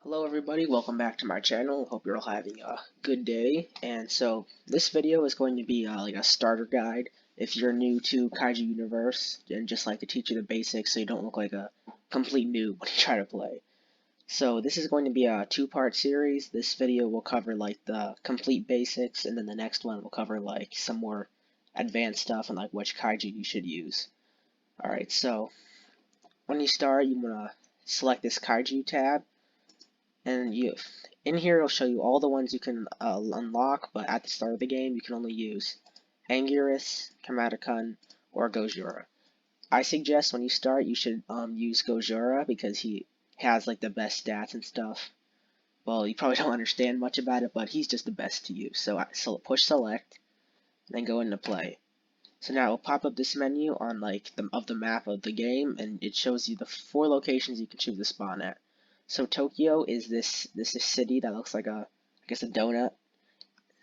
Hello everybody, welcome back to my channel. Hope you're all having a good day. And so this video is going to be like a starter guide if you're new to Kaiju Universe and just like to teach you the basics so you don't look like a complete noob when you try to play. So this is going to be a two-part series. This video will cover like the complete basics, and then the next one will cover like some more advanced stuff and like which Kaiju you should use. Alright, so when you start, you want to select this Kaiju tab. And in here it'll show you all the ones you can unlock, but at the start of the game you can only use Anguirus, Kametakun, or Gojira. I suggest when you start you should use Gojira because he has like the best stats and stuff. Well, you probably don't understand much about it, but he's just the best to use. So push select, and then go into play. So now it'll pop up this menu on like the map of the game, and it shows you the 4 locations you can choose to spawn at. So Tokyo is this city that looks like I guess a donut.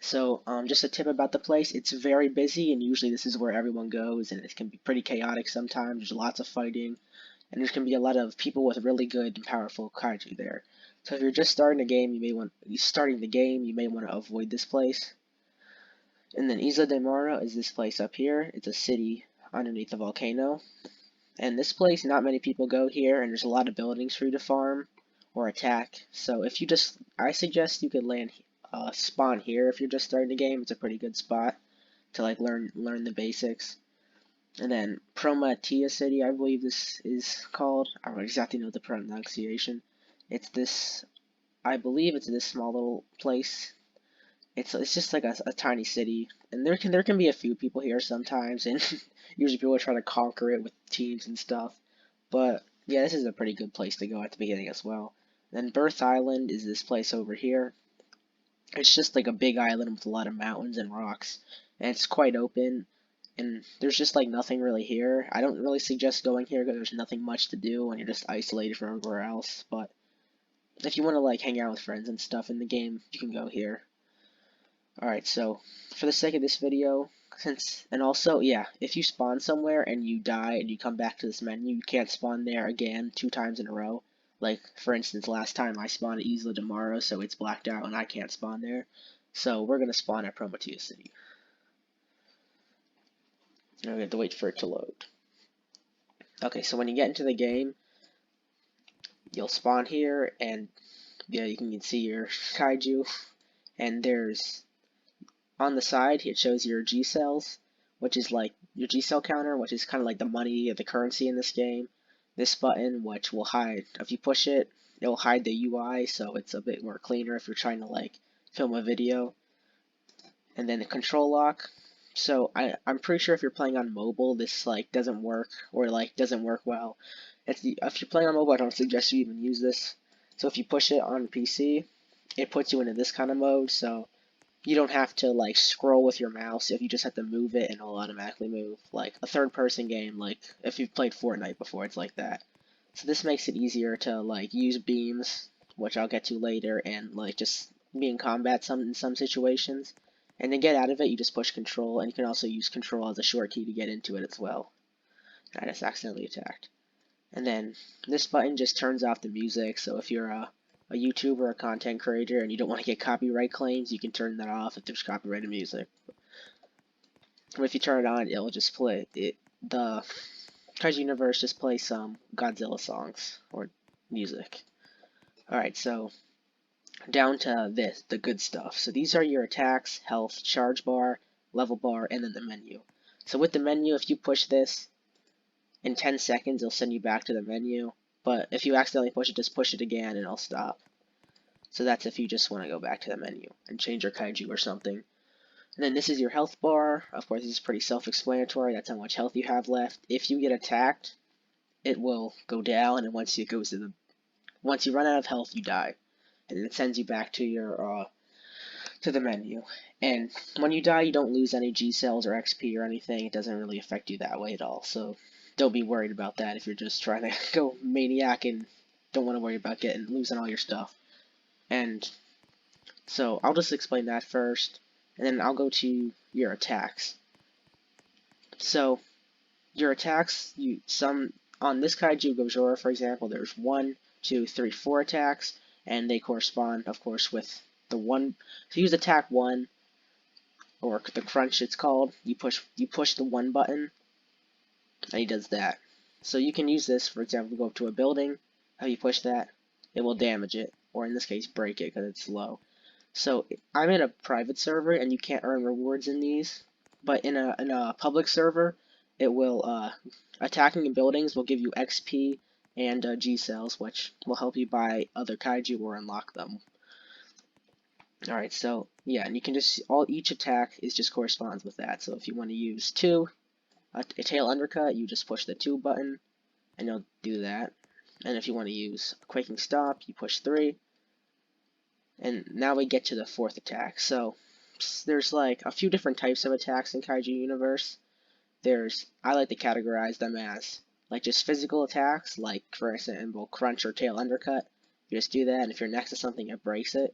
So just a tip about the place, it's very busy, and usually this is where everyone goes, and it can be pretty chaotic sometimes. There's lots of fighting, and there can be a lot of people with really good and powerful kaiju there. So if you're just starting the game, you may want to avoid this place. And then Isla de Mora is this place up here. It's a city underneath the volcano. And this place, not many people go here, and there's a lot of buildings for you to farm or attack. So I suggest you could spawn here if you're just starting the game. It's a pretty good spot to like learn the basics. And then Prometea City, I believe this is called. I don't exactly know the pronunciation. I believe it's this small little place. It's just like a tiny city, and there can be a few people here sometimes, and usually people try to conquer it with teams and stuff. But yeah, this is a pretty good place to go at the beginning as well. Then Birth Island is this place over here. It's just like a big island with a lot of mountains and rocks, and it's quite open. And there's just like nothing really here. I don't really suggest going here because there's nothing much to do and you're just isolated from everywhere else. But if you want to like hang out with friends and stuff in the game, you can go here. Alright, so for the sake of this video, if you spawn somewhere and you die and you come back to this menu, you can't spawn there again 2 times in a row. Like, for instance, last time I spawned at Isla de Mora, so it's blacked out and I can't spawn there. So we're going to spawn at Prometea City. And we have to wait for it to load. Okay, so when you get into the game, you'll spawn here, and yeah, you can see your kaiju, and there's on the side, it shows your G cells, which is like your G cell counter, which is kind of like the money or the currency in this game. This button, which will hide, if you push it, it will hide the UI, so it's a bit more cleaner if you're trying to like film a video. And then the control lock. So I'm pretty sure if you're playing on mobile, this like doesn't work or like doesn't work well. If you're playing on mobile, I don't suggest you even use this. So if you push it on PC, it puts you into this kind of mode. So you don't have to like scroll with your mouse. If you just have to move it, and it'll automatically move. Like a third-person game, like if you've played Fortnite before, it's like that. So this makes it easier to like use beams, which I'll get to later, and like just be in combat in some situations. And to get out of it, you just push control, and you can also use control as a short key to get into it as well. I just accidentally attacked. And then this button just turns off the music, so if you're a YouTuber or a content creator and you don't want to get copyright claims, you can turn that off if there's copyrighted music. But if you turn it on, it'll just play it. The Kaiju Universe just plays some Godzilla songs or music. Alright, so down to this, the good stuff. So these are your attacks, health, charge bar, level bar, and then the menu. So with the menu, if you push this, in 10 seconds it'll send you back to the menu. But if you accidentally push it, just push it again and it'll stop. So that's if you just want to go back to the menu and change your kaiju or something. And then this is your health bar. Of course, this is pretty self-explanatory. That's how much health you have left. If you get attacked, it will go down, and once you run out of health, you die, and it sends you back to your to the menu. And when you die, you don't lose any G cells or XP or anything. It doesn't really affect you that way at all. So don't be worried about that if you're just trying to go maniac and don't want to worry about losing all your stuff. And so I'll just explain that first, and then I'll go to your attacks. So your attacks, on this Kaiju Gojira, for example, there's 1, 2, 3, 4 attacks, and they correspond, of course, with the one. So use attack 1, or the crunch it's called. You push the 1 button, and he does that. So you can use this, for example, go up to a building. How you push that, it will damage it, or in this case, break it because it's slow. So I'm in a private server, and you can't earn rewards in these. But in a public server, it will attacking buildings will give you XP and G cells, which will help you buy other kaiju or unlock them. All right, so yeah, and you can just each attack is just corresponds with that. So if you want to use 2, a tail undercut, you just push the 2 button, and you'll do that. And if you want to use quaking stop, you push 3. And now we get to the 4th attack. So there's like a few different types of attacks in Kaiju Universe. I like to categorize them as like just physical attacks, like for example crunch or tail undercut. You just do that, and if you're next to something, it breaks it.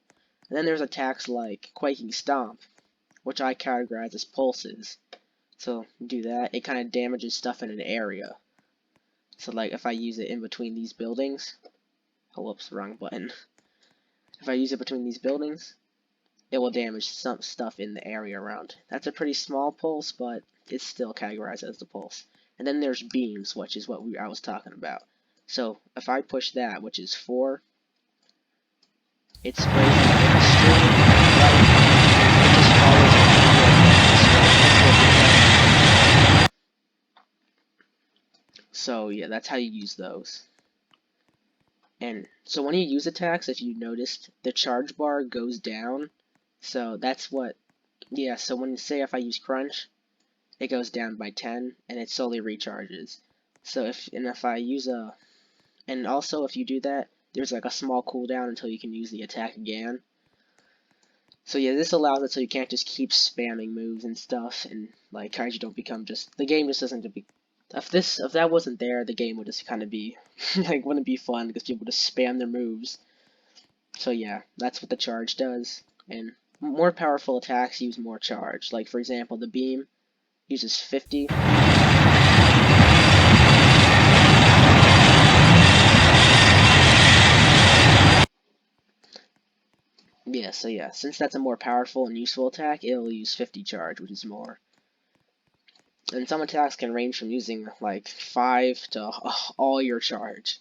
And then there's attacks like quaking stomp, which I categorize as pulses. So do that, it kind of damages stuff in an area. So like if I use it in between these buildings, oh whoops, wrong button. If I use it between these buildings, it will damage some stuff in the area around. That's a pretty small pulse, but it's still categorized as the pulse. And then there's beams, which is what I was talking about. So if I push that, which is 4, it sprays an extreme light. It just follows it. So yeah, that's how you use those. And so when you use attacks, if you noticed, the charge bar goes down. So that's what, yeah, so when say if I use crunch, it goes down by 10, and it slowly recharges. So if I use and also if you do that, there's like a small cooldown until you can use the attack again. So yeah, this allows it so you can't just keep spamming moves and stuff, and like kaiju don't become the game just doesn't be. If that wasn't there, the game would just kind of be like wouldn't be fun because people just spam their moves. So yeah, that's what the charge does, and more powerful attacks use more charge. Like for example, the beam uses 50. Yeah, so yeah, since that's a more powerful and useful attack, it'll use 50 charge, which is more. And some attacks can range from using like 5 to all your charge.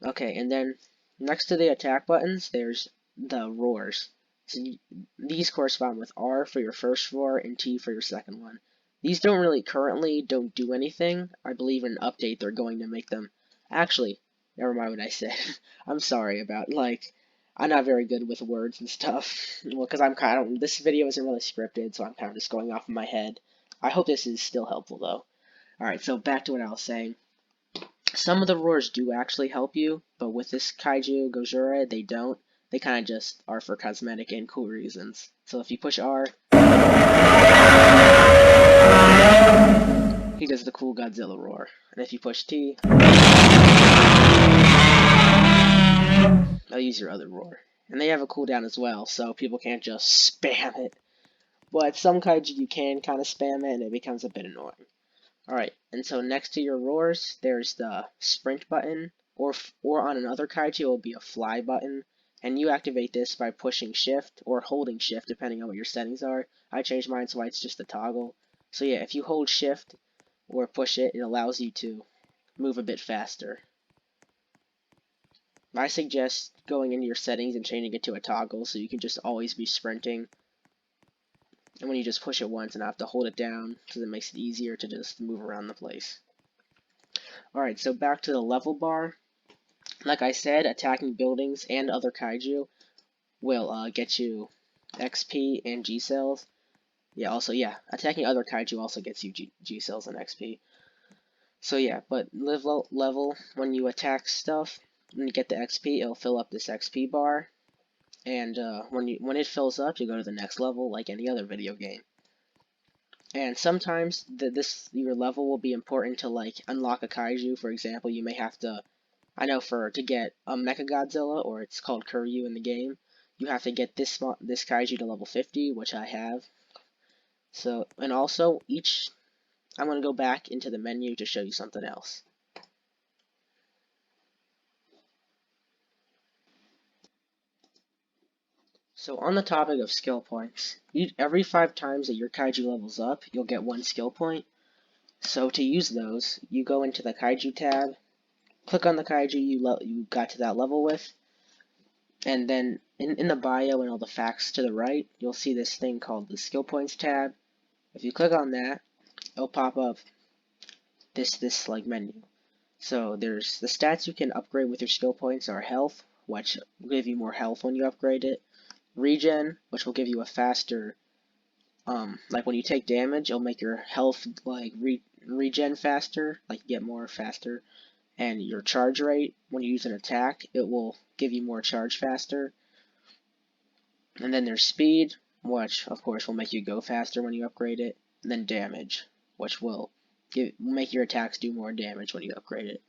Okay, and then next to the attack buttons, there's the roars. So these correspond with R for your first roar and T for your second one. These currently don't do anything. I believe in an update they're going to make them. Actually, never mind what I said. I'm sorry about I'm not very good with words and stuff. Well, because this video isn't really scripted, so I'm kind of just going off in my head. I hope this is still helpful though. Alright, so back to what I was saying. Some of the roars do actually help you, but with this Kaiju Gojira, they don't. They kind of just are for cosmetic and cool reasons. So if you push R, he does the cool Godzilla roar. And if you push T, they'll use your other roar. And they have a cooldown as well, so people can't just spam it. But some Kaiju you can kind of spam it, and it becomes a bit annoying. Alright, and so next to your roars, there's the sprint button, or on another Kaiju, it will be a fly button, and you activate this by pushing shift, or holding shift, depending on what your settings are. I changed mine so it's just a toggle. So yeah, if you hold shift, or push it, it allows you to move a bit faster. I suggest going into your settings and changing it to a toggle, so you can just always be sprinting. And when you just push it once and have to hold it down, because it makes it easier to just move around the place. Alright, so back to the level bar. Like I said, attacking buildings and other kaiju will get you XP and G cells. Yeah, attacking other kaiju also gets you G cells and XP. So yeah, but level when you attack stuff, when you get the XP, it'll fill up this XP bar. And when it fills up, you go to the next level like any other video game. And sometimes your level will be important to like unlock a kaiju. For example, you may have to, I know to get a Mechagodzilla, or it's called Kuryu in the game, you have to get this kaiju to level 50, which I have. So, and also I'm going to go back into the menu to show you something else. So on the topic of skill points, every 5 times that your kaiju levels up, you'll get 1 skill point. So to use those, you go into the Kaiju tab, click on the Kaiju you got to that level with, and then in the bio and all the facts to the right, you'll see this thing called the Skill Points tab. If you click on that, it'll pop up this like menu. So there's the stats you can upgrade with your skill points are health, which will give you more health when you upgrade it, regen, which will give you a faster like when you take damage, it'll make your health like regen faster, like get more faster, and your charge rate when you use an attack, it will give you more charge faster. And then there's speed, which of course will make you go faster when you upgrade it, and then damage, which will make your attacks do more damage when you upgrade it.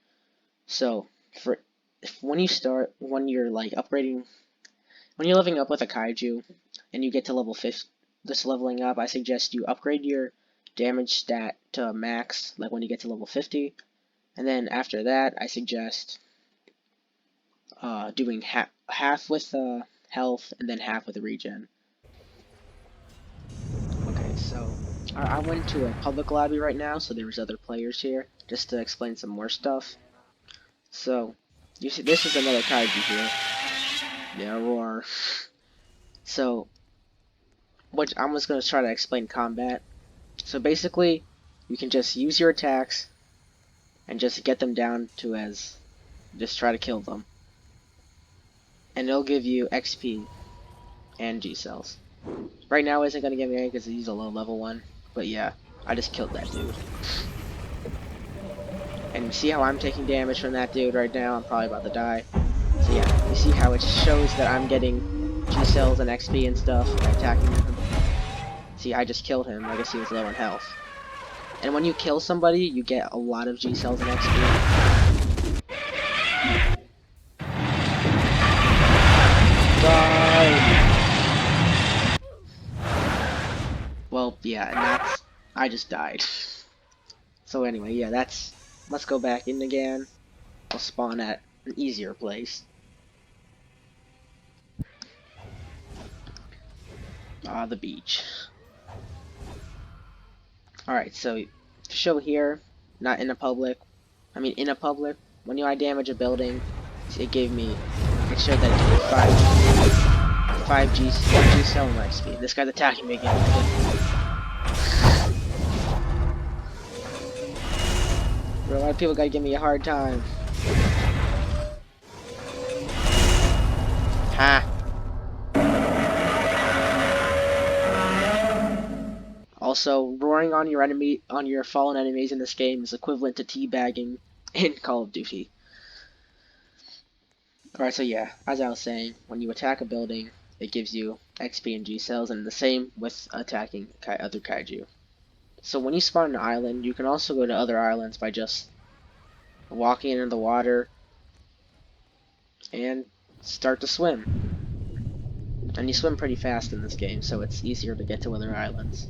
So when you're like upgrading, when you're leveling up with a kaiju and you get to level 50, this leveling up, I suggest you upgrade your damage stat to max, like when you get to level 50, and then after that, I suggest doing half with health and then half with regen. Okay, so I went to a public lobby right now, so there's other players here, just to explain some more stuff. So, you see, this is another kaiju here. Yeah, roar. So, I'm just going to try to explain combat. So basically, you can just use your attacks and just get them down to just try to kill them. And it'll give you XP and G cells. Right now isn't going to give me any because he's a low level one. But yeah, I just killed that dude. And you see how I'm taking damage from that dude right now? I'm probably about to die. So yeah, you see how it shows that I'm getting G cells and XP and stuff by attacking him. See, I just killed him. I guess he was low in health. And when you kill somebody, you get a lot of G cells and XP. Die! Well, yeah, and I just died. So anyway, yeah, let's go back in again. I'll spawn at an easier place. The beach. Alright, so to show here, not in a public, in a public, when you damage a building, it showed that it gave me 5 G cell and XP. This guy's attacking me again. Bro, a lot of people gotta give me a hard time. Ha! Also, roaring on your fallen enemies in this game is equivalent to teabagging in Call of Duty. Alright, so yeah, as I was saying, when you attack a building, it gives you XP and G cells, and the same with attacking other kaiju. So when you spawn an island, you can also go to other islands by just walking into the water and start to swim. And you swim pretty fast in this game, so it's easier to get to other islands.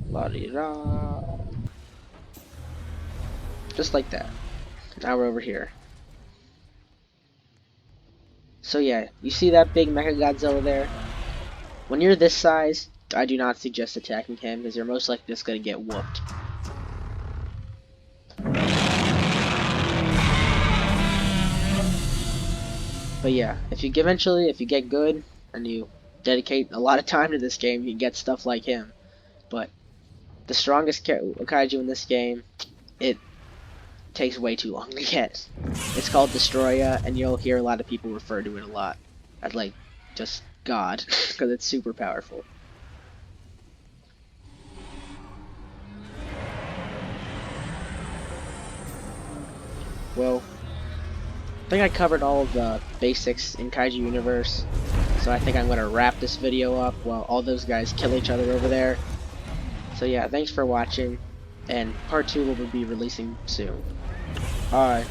La-di-da. Just like that. Now we're over here. So yeah, you see that big Mechagodzilla there? When you're this size, I do not suggest attacking him because you're most likely just going to get whooped. But yeah, if you get good and you dedicate a lot of time to this game, you can get stuff like him. But the strongest kaiju in this game, it takes way too long to get. It's called Destroya, and you'll hear a lot of people refer to it a lot as like just God, because it's super powerful. Well, I think I covered all of the basics in Kaiju Universe, so I think I'm going to wrap this video up while all those guys kill each other over there. So yeah, thanks for watching, and part 2 will be releasing soon. Bye.